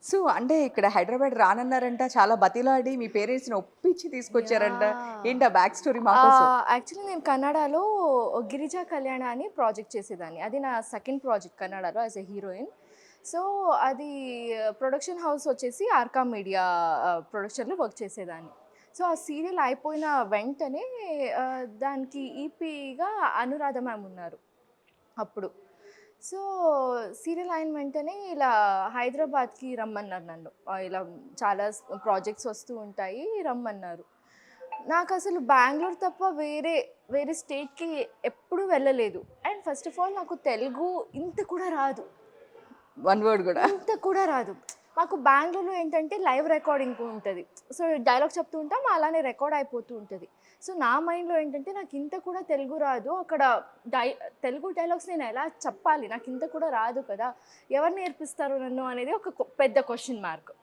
So, అంటే ఇక్కడ హైదరాబాద్ రానన్నారంట. చాలా బతిలాడి మీ పేరెంట్స్‌ని ఒప్పించి తీసుకొచ్చారంట. యాహ్! ఏంటి ఆ బ్యాక్ స్టోరీ మా కోసం? యాక్చువల్లీ నేను కన్నడలో 'గిరిజా కళ్యాణ' అని ప్రాజెక్ట్ చేసేదాన్ని. అది నా సెకండ్ ప్రాజెక్ట్ కన్నడలో యాస్ ఎ హీరోయిన్. సో, అది ప్రొడక్షన్ హౌస్ వచ్చేసి ఆర్కా మీడియా ప్రొడక్షన్‌లో వర్క్ చేసేదాన్ని. సో, ఆ సీరియల్ అయిపోయిన వెంటనే దానికి ఈపీగా అనురాధ మ్యామ్ ఉన్నారు అప్పుడు. సో, సీరియల్ అయిన వెంటనే ఇలా హైదరాబాద్‌కి రమ్మన్నారు నన్ను. ఇలా చాలా ప్రాజెక్ట్స్ వస్తూ ఉంటాయి రమ్మన్నారు. నాకసలు బెంగుళూరు తప్ప వేరే స్టేట్‌కి ఎప్పుడు వెళ్ళలేదు. అండ్ ఫస్ట్ ఆఫ్ ఆల్ నాకు తెలుగు ఇంత కూడా రాదు. వన్ వర్డ్ గూడా. ఇంత కూడా రాదు. మాకు బెంగుళూరులో ఏంటంటే లైవ్ రికార్డింగ్ ఉంటది. సో, డైలాగ్ చెప్తూ ఉంటాం. అలానే రికార్డ్ అయిపోతూ ఉంటది. సో, నా మైండ్‌లో ఏంటంటే నాకింత కూడా తెలుగు రాదు. అక్కడ డై తెలుగు డైలాగ్స్ నేను ఎలా చెప్పాలి? నాకింత కూడా రాదు కదా! ఎవరు నేర్పిస్తారు నన్ను అనేది ఒక పెద్ద క్వెషన్ మార్క్.